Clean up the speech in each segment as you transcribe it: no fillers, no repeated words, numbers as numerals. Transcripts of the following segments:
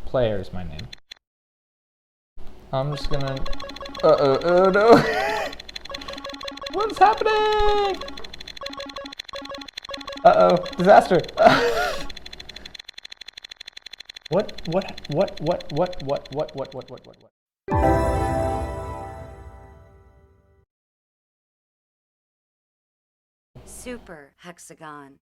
Player is my name. I'm just gonna. Oh no! What's happening? Disaster! What? Super Hexagon.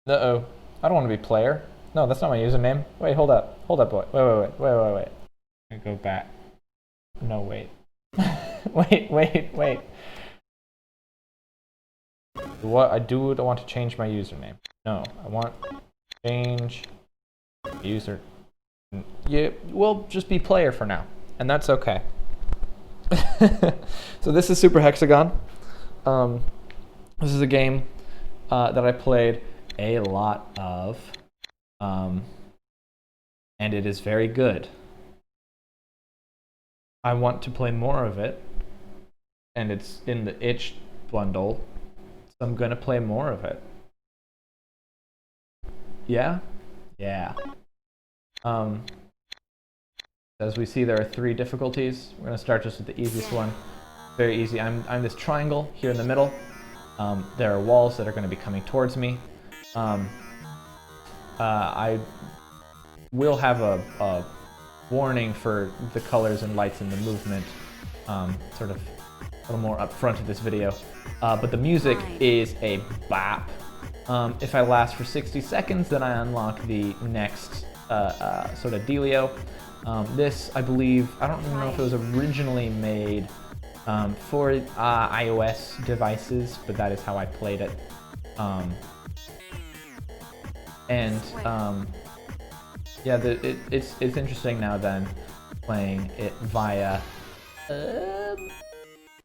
Uh-oh. I don't want to be player. No, that's not my username. Wait, hold up. Hold up, boy. Wait. I go back. No, wait. wait. What? I do want to change my username. No, I want to change user. Yeah, we'll just be player for now, and that's okay. So this is Super Hexagon. This is a game that I played a lot of, and it is very good. I want to play more of it, and it's in the itch bundle, so I'm gonna play more of it. Yeah. As we see, there are 3 difficulties. We're gonna start just with the easiest one. Very easy. I'm this triangle here in the middle. There are walls that are going to be coming towards me. I will have a warning for the colors and lights and the movement, sort of a little more up front of this video. But the music is a bop. If I last for 60 seconds, then I unlock the next sort of dealio. This, I believe, I don't even know if it was originally made for iOS devices, but that is how I played it. Yeah, it's interesting now then playing it via. There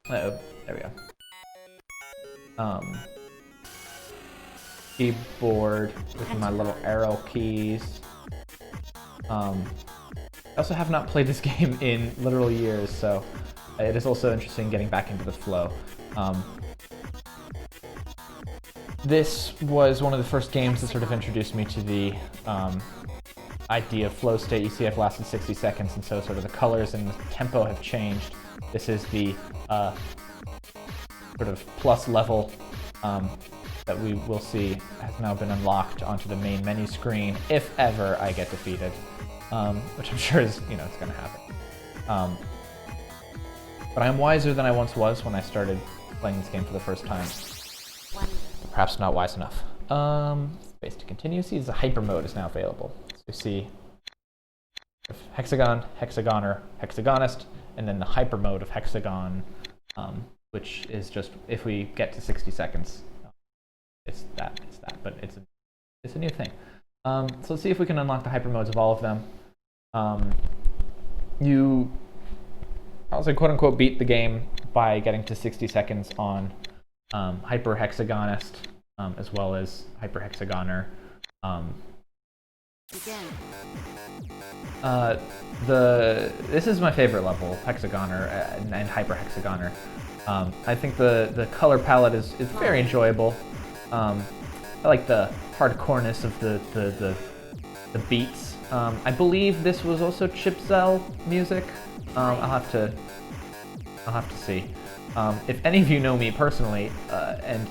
we go. Keyboard with my little arrow keys. I also have not played this game in literal years, so it is also interesting getting back into the flow. This was one of the first games that sort of introduced me to the idea of flow state. You see I've lasted 60 seconds, and so sort of the colors and the tempo have changed. This is the sort of plus level that we will see has now been unlocked onto the main menu screen, if ever I get defeated. Which I'm sure is, it's going to happen. But I'm wiser than I once was when I started playing this game for the first time. Perhaps not wise enough. Space to continue. See, the hyper mode is now available. So you see Hexagon, Hexagoner, Hexagonist, and then the hyper mode of Hexagon, which is just if we get to 60 seconds, it's that. But it's a new thing. So let's see if we can unlock the hyper modes of all of them. You also quote unquote beat the game by getting to 60 seconds on Hyper Hexagonist, as well as Hyper Hexagoner. This is my favorite level, Hexagoner and Hyper Hexagoner. I think the color palette is very enjoyable. I like the hardcoreness of the beats. I believe this was also Chipzel music. I'll have to see. If any of you know me personally and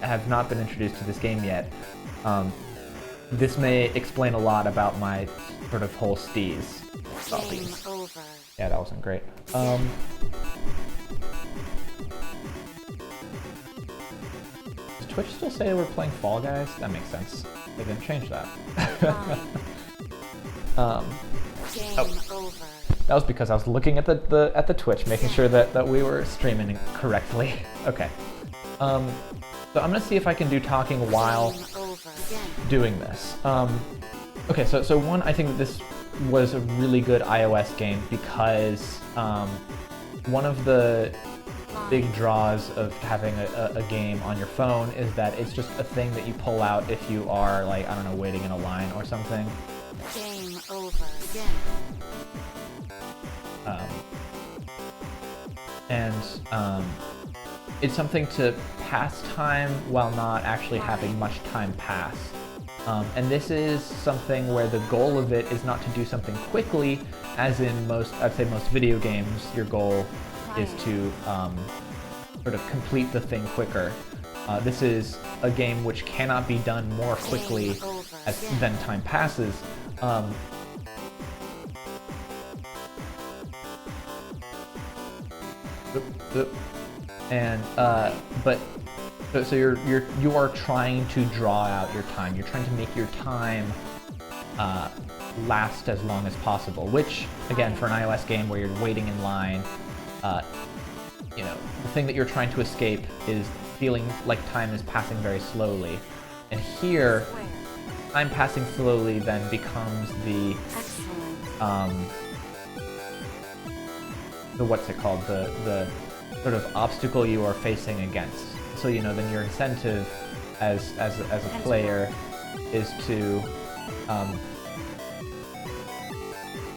have not been introduced to this game yet, this may explain a lot about my sort of whole steez. Yeah, that wasn't great. Does Twitch still say we're playing Fall Guys? That makes sense. They didn't change that. That was because I was looking at the Twitch, making sure that we were streaming correctly. Okay. So I'm gonna see if I can do talking while doing this. Okay, so one, I think that this was a really good iOS game because one of the big draws of having a game on your phone is that it's just a thing that you pull out if you are, like, I don't know, waiting in a line or something. Game over. it's something to pass time while not actually having much time pass. And this is something where the goal of it is not to do something quickly, as in I'd say most video games, your goal is to sort of complete the thing quicker. This is a game which cannot be done more quickly than time passes. And but so you are trying to draw out your time. You're trying to make your time last as long as possible. Which, again, for an iOS game where you're waiting in line, you know, the thing that you're trying to escape is feeling like time is passing very slowly. And here, time passing slowly then becomes the what's it called? The sort of obstacle you are facing against. So, you know, then your incentive as a player is to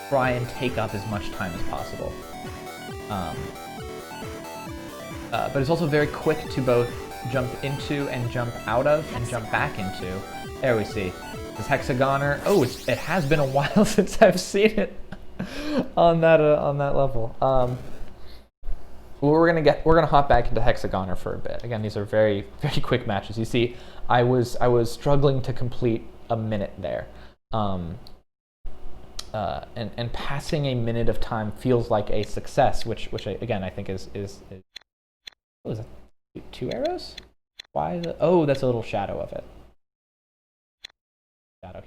try and take up as much time as possible. But it's also very quick to both jump into and jump out of and jump back into. There we see. This Hexagoner. Oh, it has been a while since I've seen it on that level. We're gonna hop back into Hexagoner for a bit. Again, these are very, very quick matches. You see, I was struggling to complete a minute there, and passing a minute of time feels like a success, which I think is what was it? 2 arrows? Why the? Oh, that's a little shadow of it. Shadow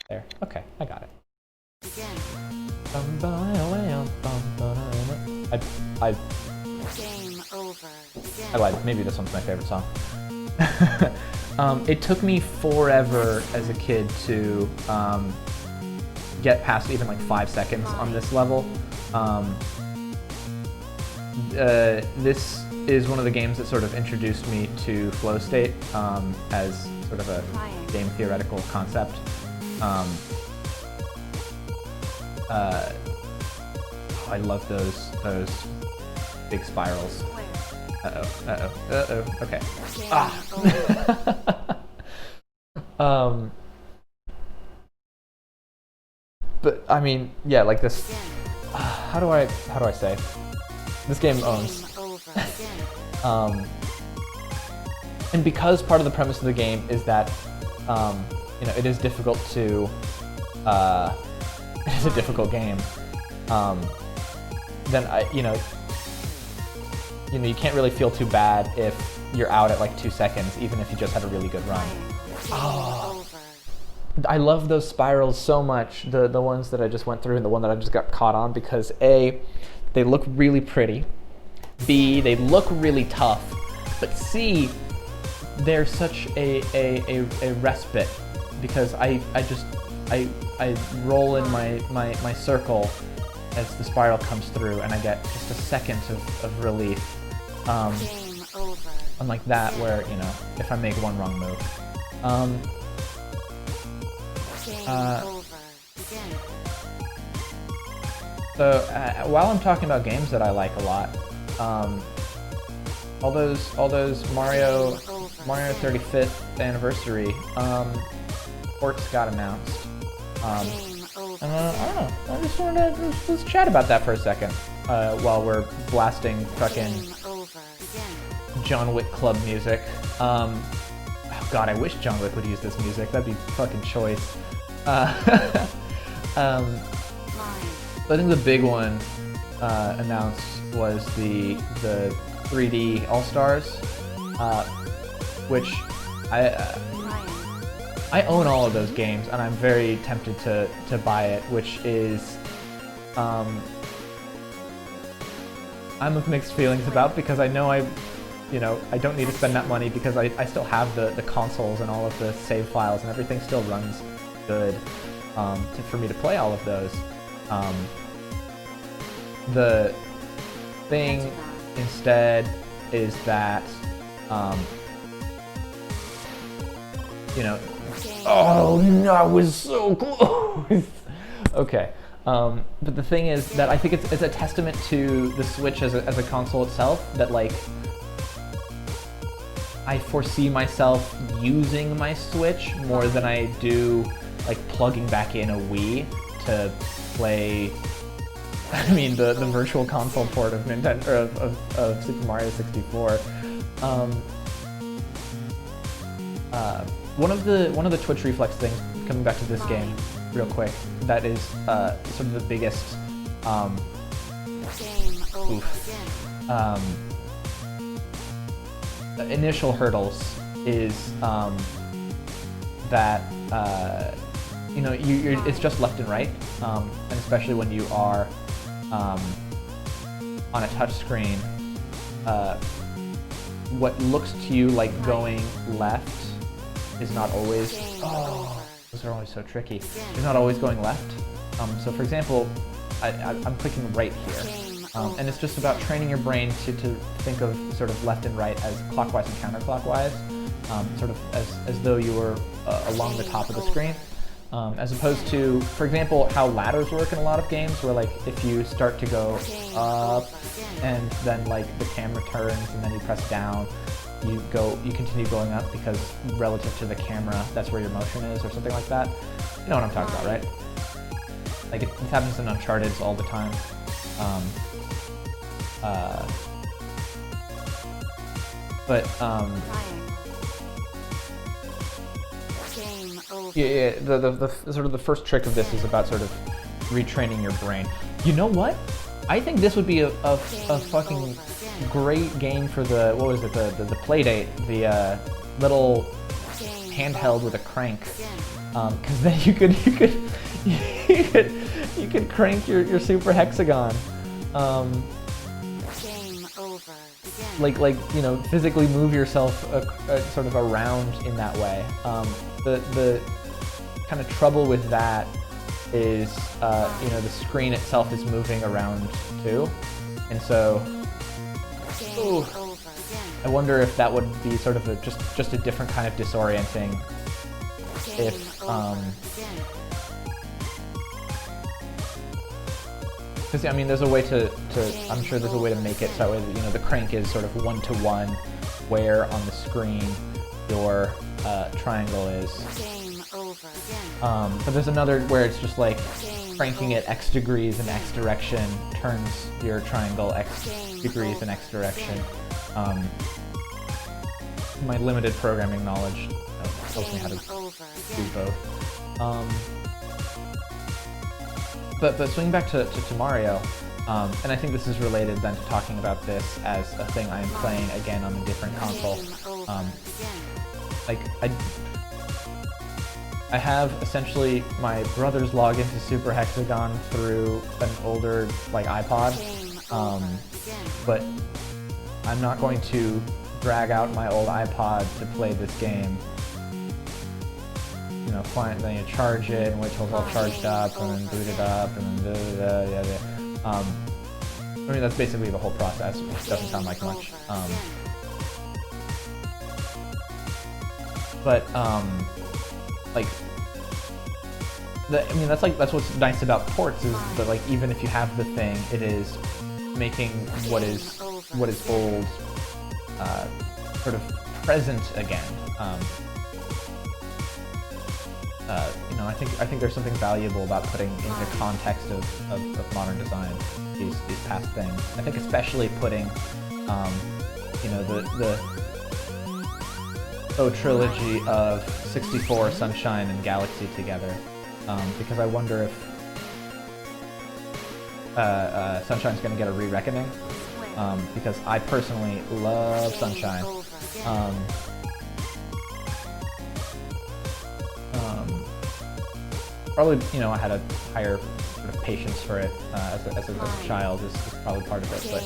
there. Okay, I got it. Game over. I lied. Maybe this one's my favorite song. It took me forever as a kid to get past even like 5 seconds on this level. This is one of the games that sort of introduced me to flow state as sort of a game theoretical concept. I love those big spirals. Okay. But I mean, yeah, like this. How do I say? This game owns. And because part of the premise of the game is that you know, it is difficult to it is a difficult game. Then you can't really feel too bad if you're out at like 2 seconds, even if you just had a really good run. Oh, I love those spirals so much, the ones that I just went through and the one that I just got caught on, because A, they look really pretty, B, they look really tough, but C, they're such a respite, because I roll in my circle as the spiral comes through, and I get just a second of relief. Unlike that, where, you know, if I make one wrong move. So while I'm talking about games that I like a lot, all those Mario 35th anniversary ports got announced. I don't know. I just wanted to let's chat about that for a second while we're blasting fucking John Wick Club music. Oh God, I wish John Wick would use this music. That'd be fucking choice. I think the big one announced was the 3D All Stars, which I own all of those games, and I'm very tempted to buy it, which is I'm of mixed feelings about, because I know I don't need to spend that money, because I still have the consoles and all of the save files, and everything still runs good for me to play all of those. The thing instead is that oh no, I was so close. Okay, but the thing is that I think it's a testament to the Switch as a console itself, that like I foresee myself using my Switch more than I do like plugging back in a Wii to play. I mean, the virtual console port of Nintendo of Super Mario 64. One of the Twitch reflex things, coming back to this game real quick, that is sort of the biggest initial hurdles is that you know, it's just left and right, and especially when you are on a touch screen, what looks to you like going left is not always. Oh, those are always so tricky. It's not always going left. So for example, I'm clicking right here, and it's just about training your brain to think of sort of left and right as clockwise and counterclockwise, sort of as though you were along the top of the screen. As opposed to, for example, how ladders work in a lot of games, where like if you start to go up and then like the camera turns and then you press down, you continue going up because relative to the camera, that's where your motion is, or something like that. You know what I'm talking about, right? Like it happens in Uncharted all the time. Yeah, the sort of the first trick of this is about sort of retraining your brain. You know what? I think this would be a fucking great game for the, what was it, the Playdate, the little handheld with a crank, because then you could crank your Super Hexagon, like you know, physically move yourself sort of around in that way. The kind of trouble with that is, you know, the screen itself is moving around too, and so I wonder if that would be sort of just a different kind of disorienting. If because I mean, there's a way to I'm sure there's a way to make it so that, you know, the crank is sort of one-to-one, where on the screen your triangle is. But there's another where it's just like cranking it X degrees in X direction turns your triangle X degrees in X direction. My limited programming knowledge tells me how to do both. But swinging back to Mario, and I think this is related then to talking about this as a thing I am playing again on a different console. Like I have essentially my brother's login to Super Hexagon through an older like iPod, but I'm not going to drag out my old iPod to play this game. You know, then you charge it and wait till it's all charged up and then boot it up and then I mean, that's basically the whole process, which doesn't sound like much. Like I mean, that's what's nice about ports, is that like even if you have the thing, it is making what is old sort of present again. You know, I think there's something valuable about putting into context of modern design these past things. I think especially putting you know, the trilogy of 64, Sunshine, and Galaxy together, because I wonder if Sunshine's going to get a re-reckoning, because I personally love Sunshine. Probably, you know, I had a higher sort of patience for it as a child is probably part of it, but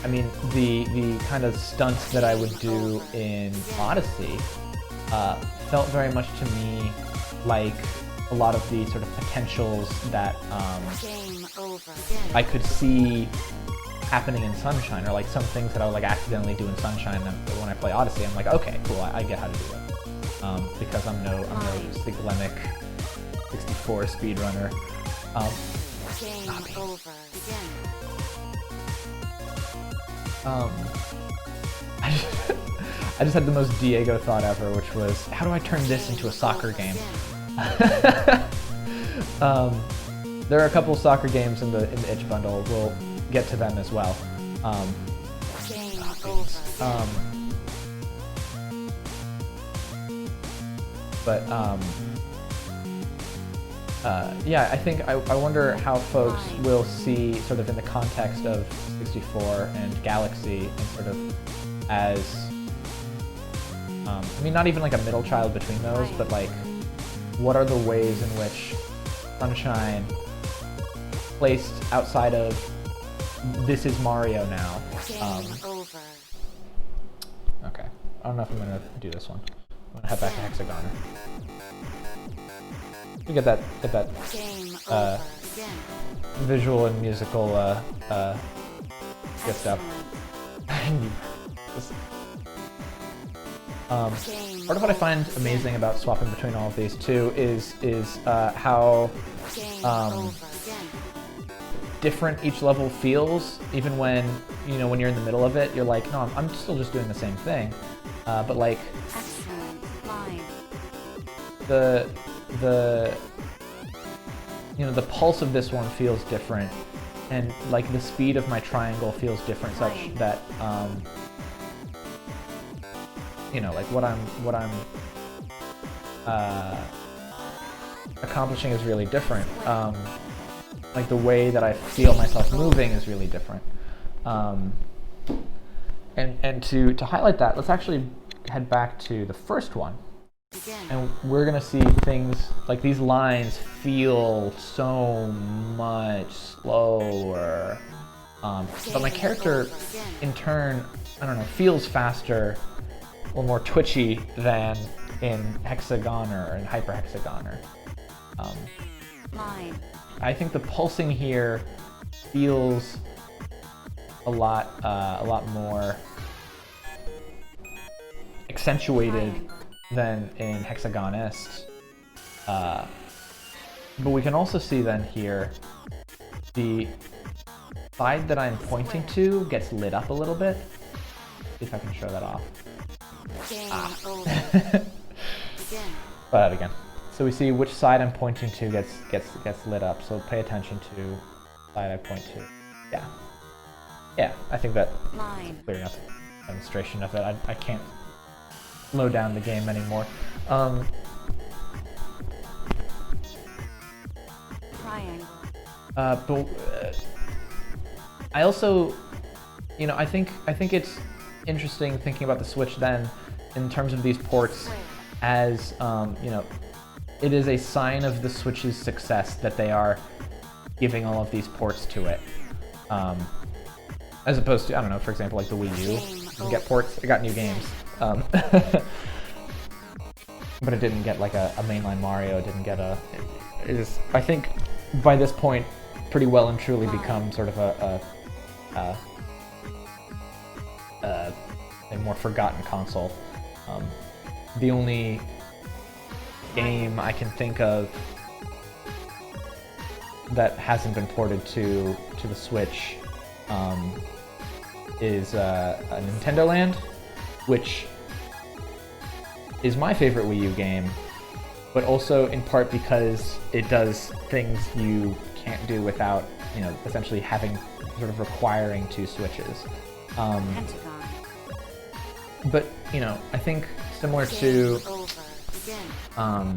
I mean, the kind of stunts that I would do in Odyssey felt very much to me like a lot of the sort of potentials that I could see happening in Sunshine, or like some things that I would like accidentally do in Sunshine, and when I play Odyssey, I'm like, okay, cool, I get how to do it, because I'm no Glemic 64 speedrunner. I just had the most Diego thought ever, which was, how do I turn this into a soccer game? There are a couple soccer games in the itch bundle. We'll get to them as well. Game over. Yeah, I think I wonder how folks will see sort of in the context of 64 and Galaxy and sort of as, I mean, not even like a middle child between those, but like, what are the ways in which Sunshine, placed outside of this is Mario now. Game over. Okay, I don't know if I'm gonna do this one. I'm gonna head back to Hexagon. We get that Game over. visual and musical gift up. Part of what I find amazing about swapping between all of these two is how different each level feels. Even when when you're in the middle of it, you're like, no, I'm still just doing the same thing. But like the pulse of this one feels different, and like the speed of my triangle feels different, such that like what I'm accomplishing is really different. Like the way that I feel myself moving is really different. And to highlight that, let's actually head back to the first one. And we're gonna see things like these lines feel so much slower. But my character, in turn, I don't know, feels faster or more twitchy than in Hexagoner and Hyper Hexagoner. I think the pulsing here feels a lot more accentuated than in Hexagonist. But we can also see then here the side that I'm pointing to gets lit up a little bit. See if I can show that off. Try that again. So we see which side I'm pointing to gets lit up. So pay attention to the side I point to. Yeah, I think that's clear enough demonstration of it. I can't slow down the game anymore. But I also, I think it's interesting thinking about the Switch then in terms of these ports as, it is a sign of the Switch's success that they are giving all of these ports to it. As opposed to, I don't know, for example, like the Wii U. You can get ports, it got new games. But it didn't get like a mainline Mario, it didn't get it is, I think, by this point, pretty well and truly become sort of a more forgotten console. The only game I can think of that hasn't been ported to the Switch is a Nintendo Land, which is my favorite Wii U game, but also in part because it does things you can't do without, essentially having, sort of requiring two Switches. But, I think similar to, I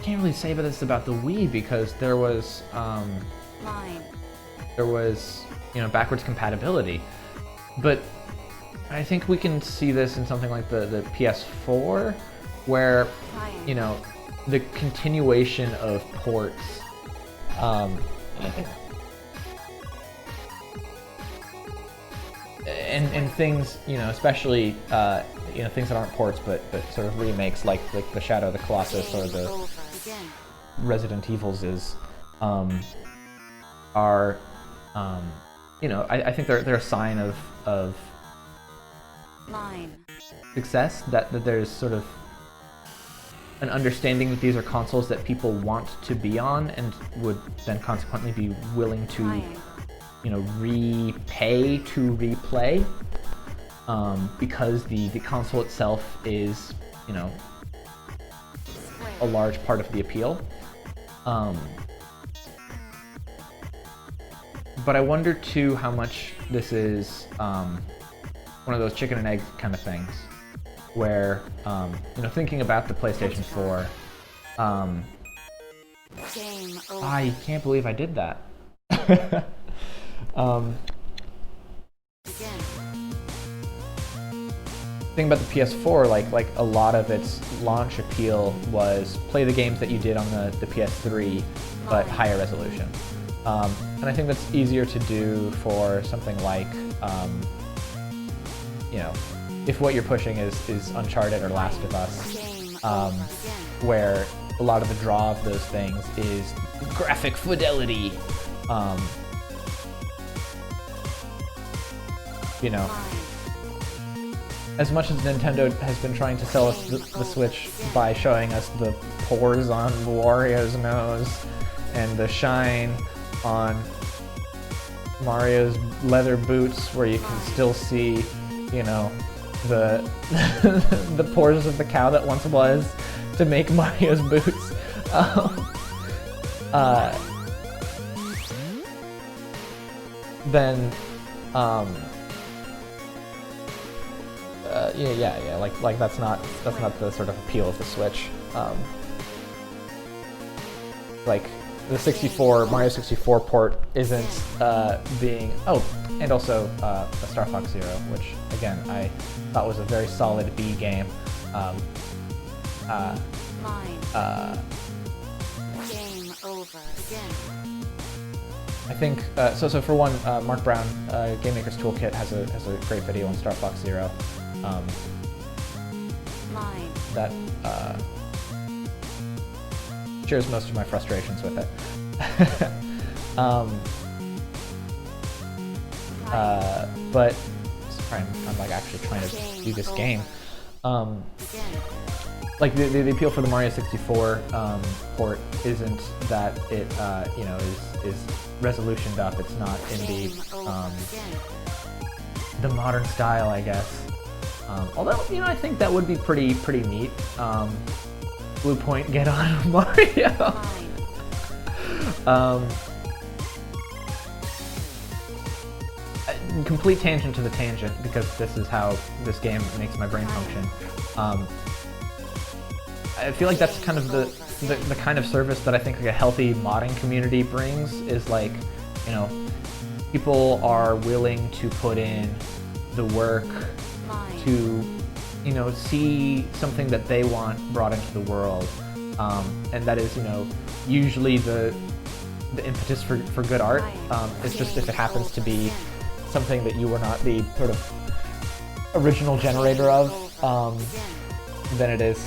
can't really say this about the Wii because there was, backwards compatibility. But I think we can see this in something like the PS4, where, the continuation of ports, and things, especially, things that aren't ports, but sort of remakes, like the Shadow of the Colossus or the Resident Evils are, I think they're a sign of success, that there's sort of an understanding that these are consoles that people want to be on and would then consequently be willing to repay to replay, because the console itself is, a large part of the appeal. But I wonder too how much this is one of those chicken and egg kind of things, where thinking about the PlayStation 4, Game over. I can't believe I did that. Begin. Thing about the PS4, like a lot of its launch appeal was play the games that you did on the PS3, but higher resolution. And I think that's easier to do for something like, if what you're pushing is Uncharted or Last of Us, Game over. Begin. where a lot of the draw of those things is graphic fidelity. Line. As much as Nintendo has been trying to sell us the Switch by showing us the pores on Wario's nose and the shine on Mario's leather boots, where you can still see, the the pores of the cow that once was to make Mario's boots. Then, like that's not the sort of appeal of the Switch. Like the 64 Mario 64 port isn't being and also a Star Fox Zero, which again I thought was a very solid B game. Line. Game over. Begin. I think so for one, Mark Brown, Game Maker's Toolkit has a great video on Star Fox Zero. Line. That shares most of my frustrations with it. But sorry, I'm like actually trying to do this game. Begin. Like the appeal for the Mario 64 port isn't that it is resolutioned up. It's not in Game over. Begin. the modern style, I guess. Although I think that would be pretty neat. Blue Point, get on Mario. Line. Complete tangent to the tangent, because this is how this game makes my brain function. I feel like that's kind of the kind of service that I think like a healthy modding community brings, is like, people are willing to put in the work Line. to, see something that they want brought into the world, and that is, usually the impetus for good art. It's just if it happens to be something that you were not the sort of original generator of, then it is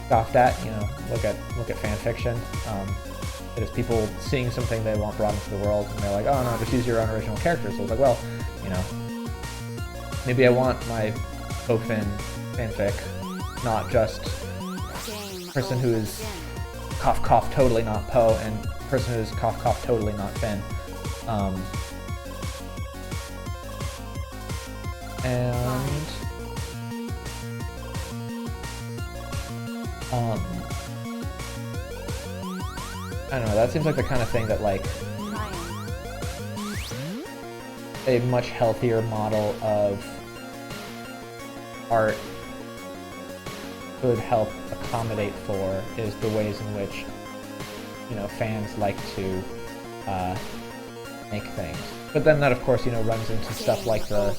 scoffed at. Look at fan fiction. It is people seeing something they want brought into the world, and they're like, oh no, just use your own original characters. So it's like, well, maybe I want my Finn fanfic, not just Game person over. who is Begin. cough cough totally not Poe, and person who is cough cough totally not Finn. And I don't know, that seems like the kind of thing that like Line. a much healthier model of art could help accommodate for, is the ways in which fans like to make things. But then that of course runs into stuff like the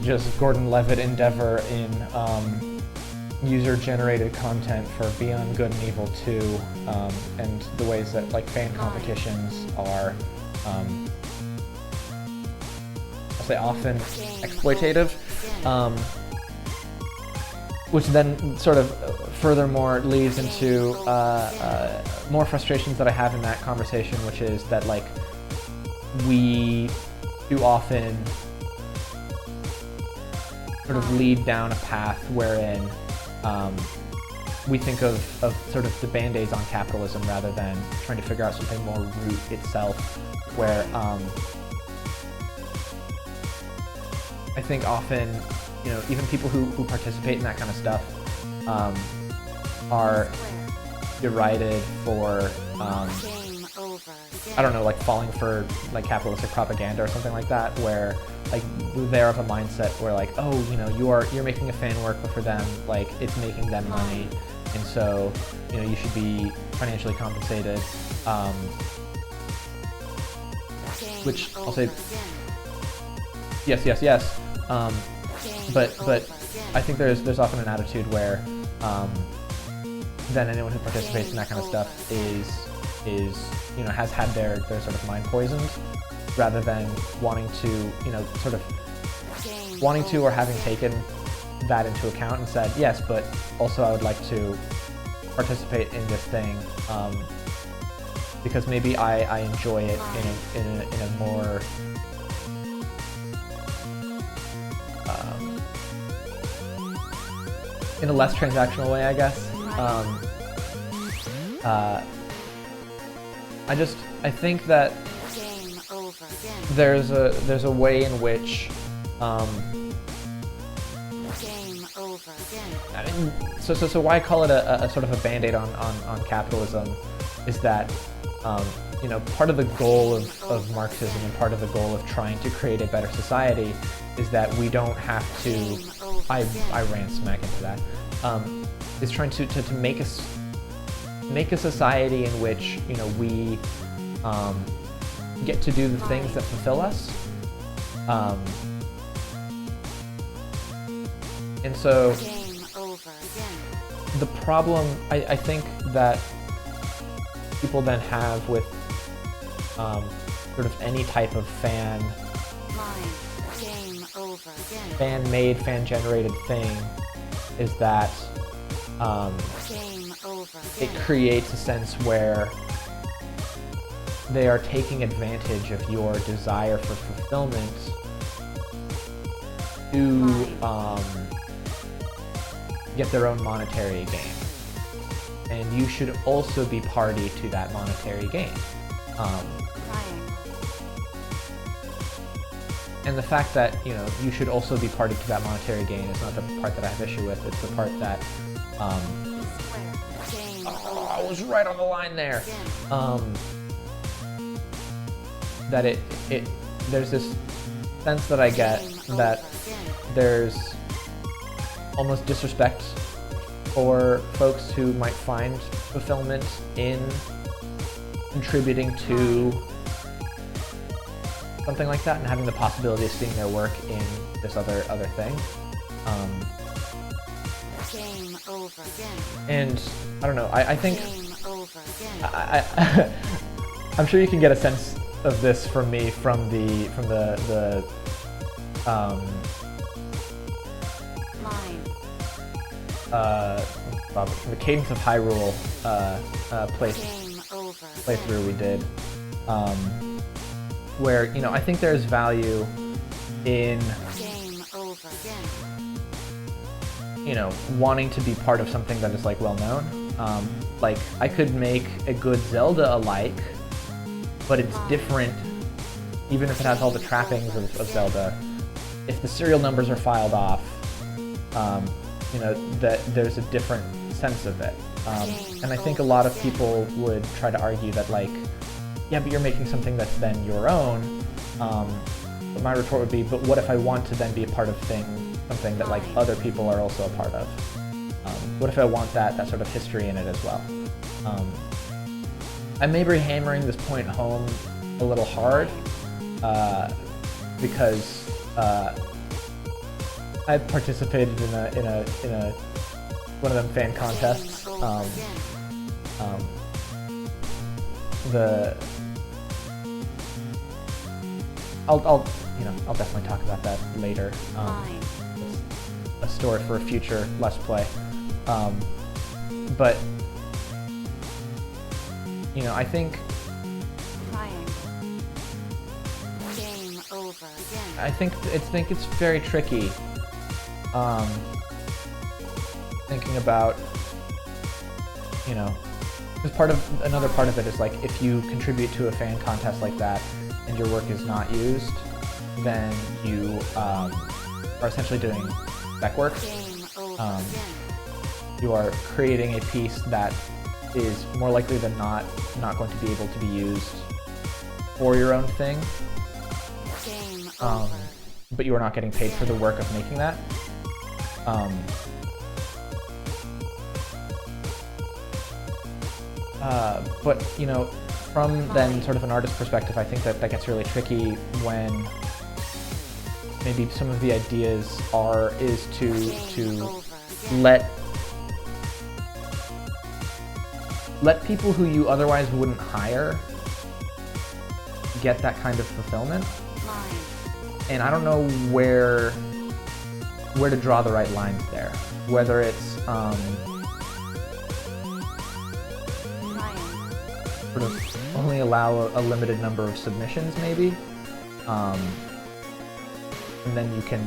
just Gordon Levitt endeavor in user-generated content for Beyond Good and Evil 2, and the ways that like fan competitions are, I'll say often exploitative, which then sort of furthermore leads into more frustrations that I have in that conversation, which is that like we too often sort of lead down a path wherein we think of sort of the band-aids on capitalism rather than trying to figure out something more root itself where I think often, even people who participate in that kind of stuff are derided for, Game over. I don't know, like falling for like capitalistic propaganda or something like that, where like they're of a mindset where like, oh, you're making a fan work, but for them, like it's making them money, and so you should be financially compensated. Which I'll say, yes. But I think there's often an attitude where then anyone who participates in that kind of stuff is has had their sort of mind poisoned, rather than wanting to or having taken that into account and said, yes, but also I would like to participate in this thing because maybe I enjoy it in a more in a less transactional way, I guess. I think that there's a way in which so why I call it a sort of a band-aid on capitalism is that part of the goal of Marxism and part of the goal of trying to create a better society is that we don't have to, I ran smack into that, is trying to make a society in which we get to do the things that fulfill us, and so the problem I think that people then have with sort of any type of fan-made, fan-generated thing is that it creates a sense where they are taking advantage of your desire for fulfillment to get their own monetary gain. And you should also be party to that monetary gain. And the fact that, you should also be party to that monetary gain is not the part that I have issue with. It's the part that, I was right on the line there. That there's this sense that I get that there's almost disrespect for folks who might find fulfillment in contributing to something like that and having the possibility of seeing their work in this other thing. And I don't know. I think I'm sure you can get a sense of this from me from the Cadence of Hyrule playthrough we did, where I think there's value in wanting to be part of something that is like well known. Like I could make a good Zelda alike, but it's different, even if it has all the trappings of Zelda. If the serial numbers are filed off, that there's a different sense of it. And I think a lot of people would try to argue that like, yeah, but you're making something that's then your own. But my retort would be, but what if I want to then be a part of something that like other people are also a part of? What if I want that sort of history in it as well? I may be hammering this point home a little hard because I've participated in a one of them fan contests. I'll definitely talk about that later. It's a story for a future Let's Play. But I think it's very tricky. Thinking about because another part of it is like if you contribute to a fan contest like that, and your work is not used, then you are essentially doing spec work. Game over. You are creating a piece that is more likely than not going to be able to be used for your own thing. Game over. But you are not getting paid for the work of making that. But you know, from then sort of an artist perspective, I think that gets really tricky when maybe some of the ideas is to let people who you otherwise wouldn't hire get that kind of fulfillment. And I don't know where to draw the right lines there. Whether it's sort of only allow a limited number of submissions, maybe, and then you can,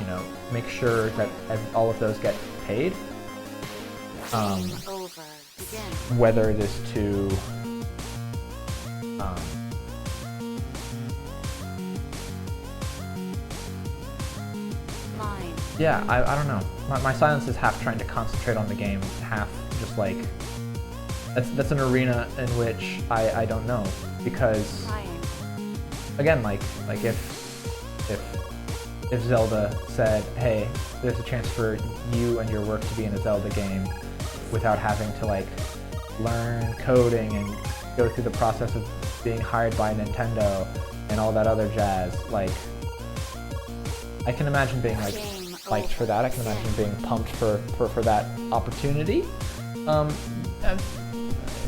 you know, make sure that all of those get paid. Whether it is to yeah, I don't know. My silence is half trying to concentrate on the game, half just like that's an arena in which I don't know, because again, like if Zelda said, hey, there's a chance for you and your work to be in a Zelda game without having to like learn coding and go through the process of being hired by Nintendo and all that other jazz, like I can imagine being like psyched for that. I can imagine being pumped for that opportunity.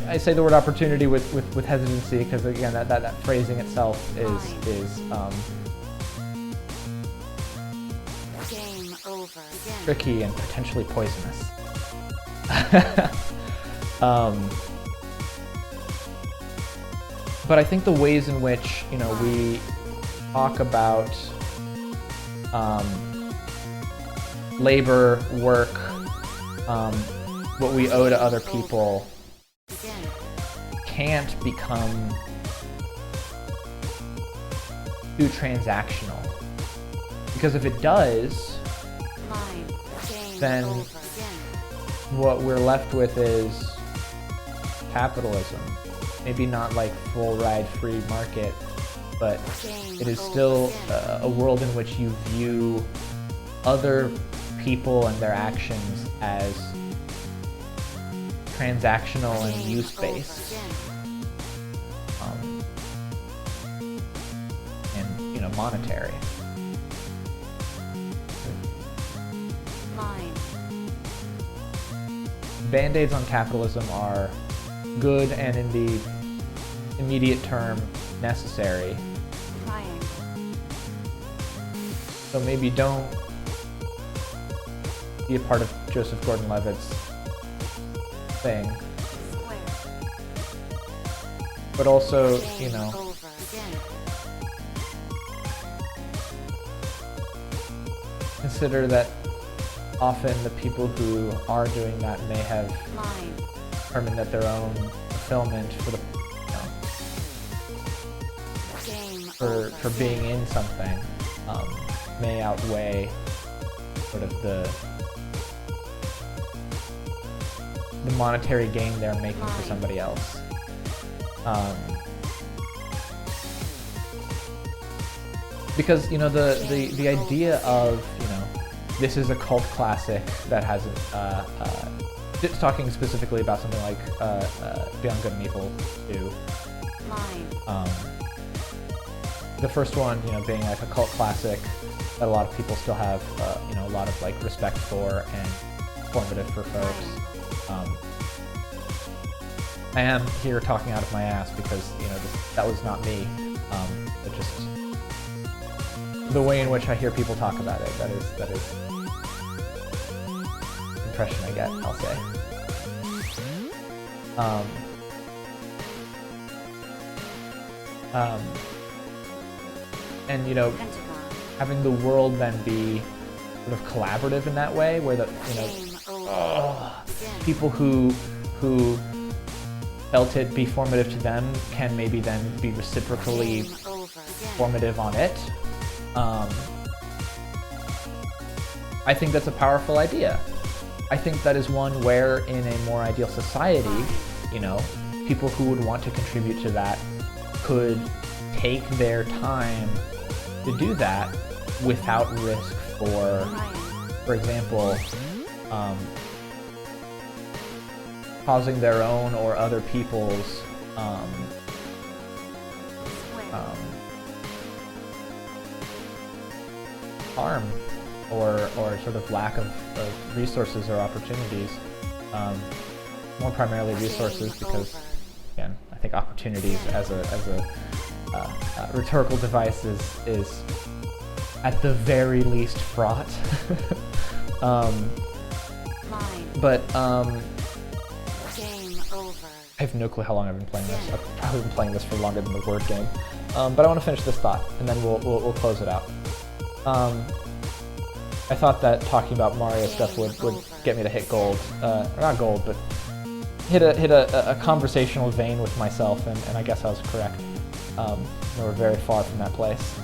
I say the word opportunity with hesitancy because again that phrasing itself is Game over. tricky and potentially poisonous. But I think the ways in which, you know, we talk about labor, work, what we owe to other people can't become too transactional. Because if it does, then what we're left with is capitalism. Maybe not like full ride free market, but it is still a world in which you view other people and their actions as transactional and use-based, and, you know, monetary. Band-aids on capitalism are good and in the immediate term necessary. So maybe don't be a part of Joseph Gordon-Levitt's thing. But also, you know, consider that often the people who are doing that may have determined that their own fulfillment for the, you know, for being in something may outweigh sort of the monetary gain they're making for somebody else. Because, you know, the idea of, you know, this is a cult classic that hasn't, it's talking specifically about something like Beyond Good and Evil 2. The first one, you know, being like a cult classic that a lot of people still have, you know, a lot of like respect for and formative for folks. I am here talking out of my ass because, you know, that was not me, but just the way in which I hear people talk about it, that is the impression I get, I'll say. And, you know, having the world then be sort of collaborative in that way, where the, you know, people who felt it be formative to them can maybe then be reciprocally Game over. Again. formative on it. I think that's a powerful idea. I think that is one where in a more ideal society, you know, people who would want to contribute to that could take their time to do that without risk for example, causing their own or other people's harm or sort of lack of resources or opportunities. More primarily resources, because again, I think opportunities as a rhetorical device is at the very least fraught. But Game over. I have no clue how long I've been playing this. I've probably been playing this for longer than the word game. But I want to finish this thought, and then we'll close it out. I thought that talking about Mario stuff would get me to hit gold, or not gold, but hit a conversational vein with myself, and I guess I was correct. We're very far from that place.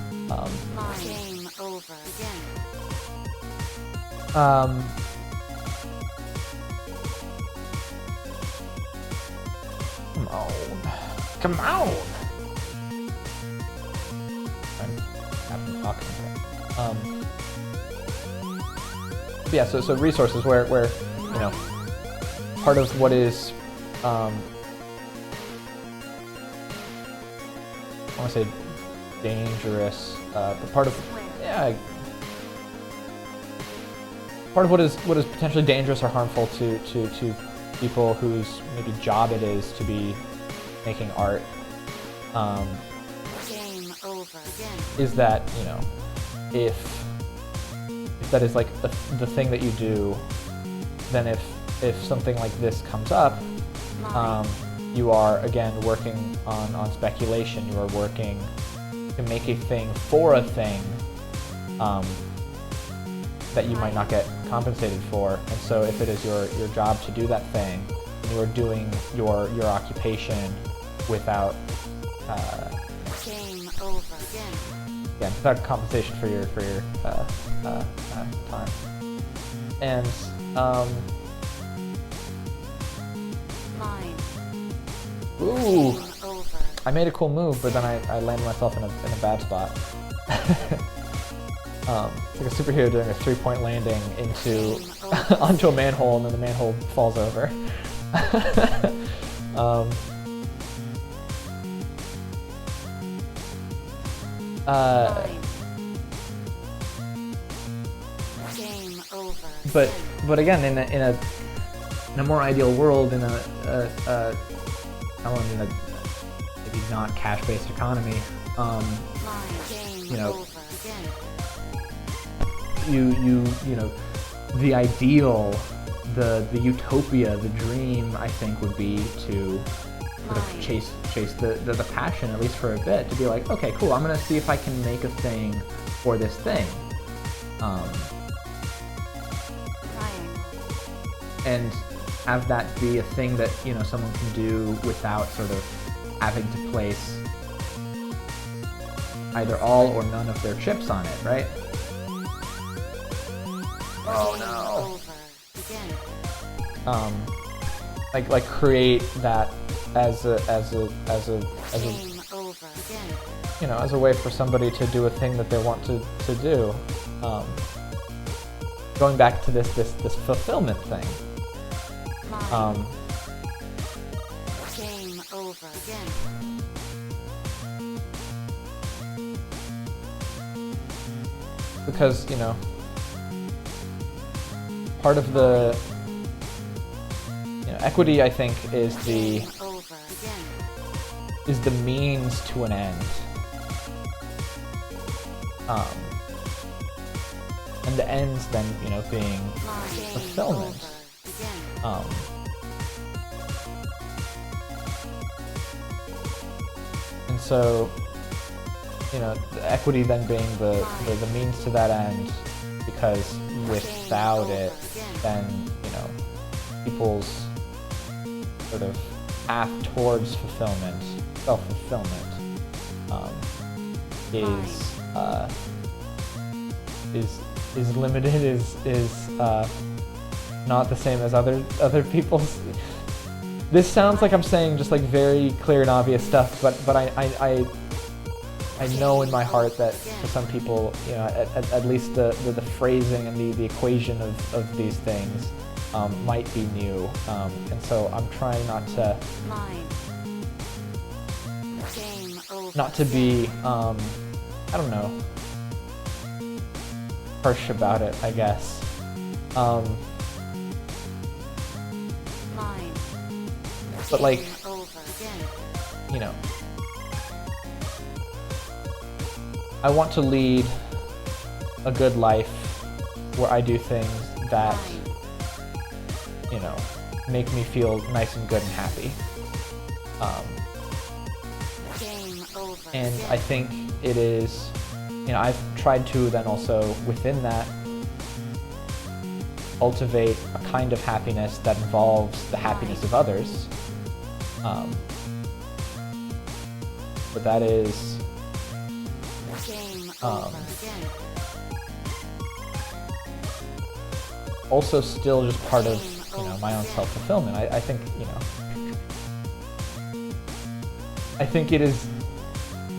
Game over. Again. Come on! I'm talking. Yeah, so resources where you know, part of what is I want to say dangerous, but part of what is potentially dangerous or harmful to people whose maybe job it is to be making art, Game over. Again. is that, you know, if that is like the thing that you do, then if something like this comes up, you are again working on speculation. You are working to make a thing for a thing that you might not get compensated for. And so if it is your job to do that thing, and you are doing your occupation without Game over. Again. without compensation for your time. And ooh, Game over. I made a cool move, but then I landed myself in a bad spot. It's like a superhero doing a 3-point landing into onto a manhole, and then the manhole falls over. Game over. But again, in a more ideal world, in a maybe not cash-based economy, Game you know, over. Again. you know, the ideal, the utopia, the dream, I think, would be to sort of chase the passion, at least for a bit, to be like, okay, cool, I'm gonna see if I can make a thing for this thing, and have that be a thing that, you know, someone can do without sort of having to place either all or none of their chips on it, right? Oh no. Over. Again. Like create that as a Game over. Again. you know, as a way for somebody to do a thing that they want to do. Going back to this fulfillment thing. Game over. Again. Because, you know, part of the, you know, equity, I think, is the Game over. Again. means to an end. And the ends then, you know, being fulfillment. And so, you know, the equity then being the means to that end, because without it, then, you know, people's sort of path towards fulfillment, self-fulfillment, is limited, is not the same as other people's. This sounds like I'm saying just like very clear and obvious stuff, but I know in my heart that for some people, you know, at least the phrasing and the equation of these things might be new, and so I'm trying not to be I don't know, harsh about it, I guess. But like, you know, I want to lead a good life where I do things that, you know, make me feel nice and good and happy. And I think it is, you know, I've tried to then also within that cultivate a kind of happiness that involves the happiness of others. But that is also still just part of, you know, my own self-fulfillment. I think, you know, I think it is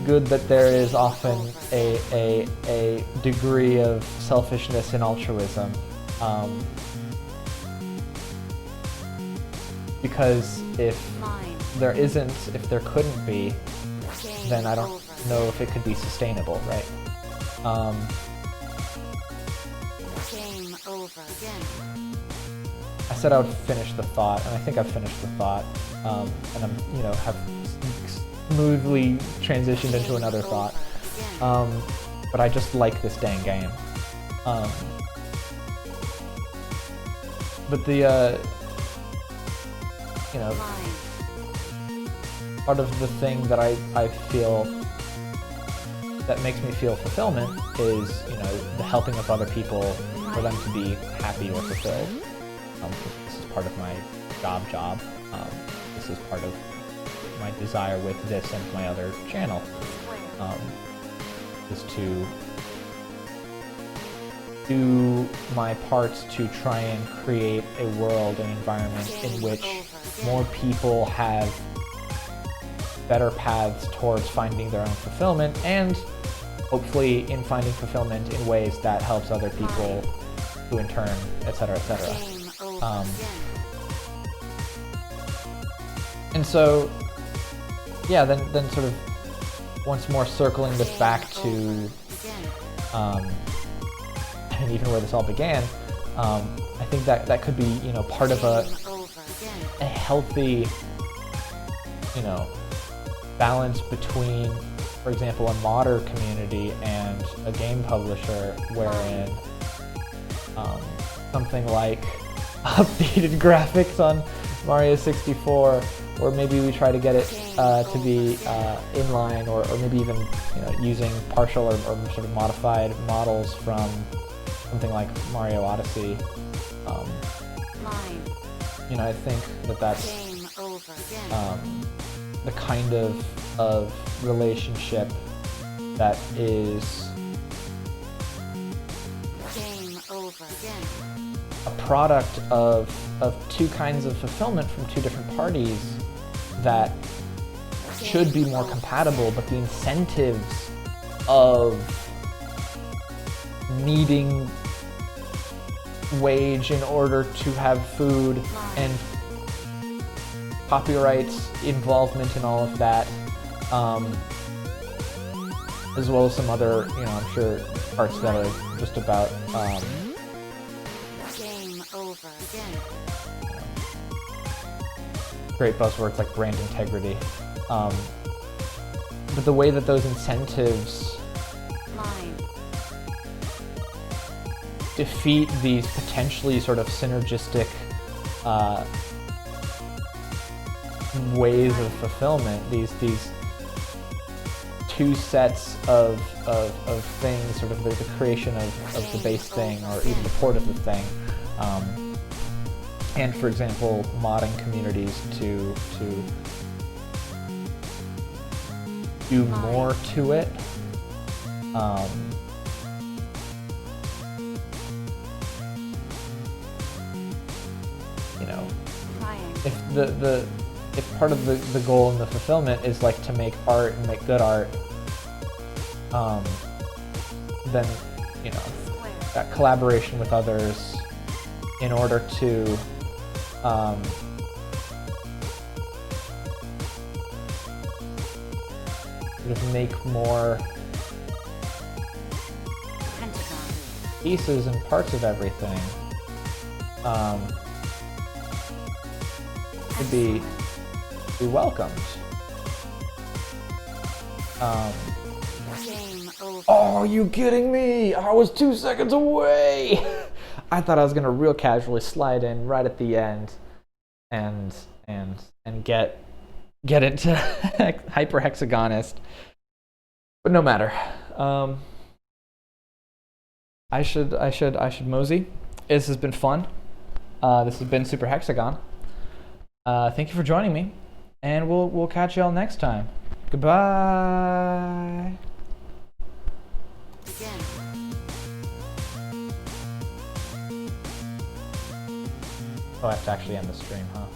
good that there is often a degree of selfishness and altruism, because if there couldn't be, then I don't know if it could be sustainable, right? I said I would finish the thought, and I think I've finished the thought, and I'm, you know, have smoothly transitioned into another thought. But I just like this dang game. But the, you know, part of the thing that I feel that makes me feel fulfillment is, you know, the helping of other people for them to be happy or fulfilled. This is part of my job. This is part of my desire with this and my other channel, is to do my part to try and create a world, an environment in which more people have better paths towards finding their own fulfillment, and hopefully in finding fulfillment in ways that helps other people, who in turn, etc., etc. And so, yeah, then sort of once more circling this back to and even where this all began, I think that could be, you know, part of a healthy, you know, balance between, for example, a modder community and a game publisher, wherein something like updated graphics on Mario 64, or maybe we try to get it to be inline, or maybe even, you know, using partial or sort of modified models from something like Mario Odyssey. You know, I think that's the kind of relationship that is a product of two kinds of fulfillment from two different parties that should be more compatible, but the incentives of needing wage in order to have food and copyrights involvement in all of that, as well as some other, you know, I'm sure parts that are just about great buzzwords like brand integrity, but the way that those incentives defeat these potentially sort of synergistic ways of fulfillment, these two sets of things, sort of the creation of the base thing, or even the port of the thing, and for example, modding communities to do more to it. You know, if part of the goal and the fulfillment is like to make art and make good art, then you know, that collaboration with others in order to sort of make more pieces and parts of everything to be welcomed. Oh, are you kidding me? I was 2 seconds away. I thought I was gonna real casually slide in right at the end, and get into hyper hexagonist, but no matter. I should mosey. This has been fun. This has been Super Hexagon. Thank you for joining me, and we'll catch y'all next time. Goodbye. Again. Oh, I have to actually end the stream, huh?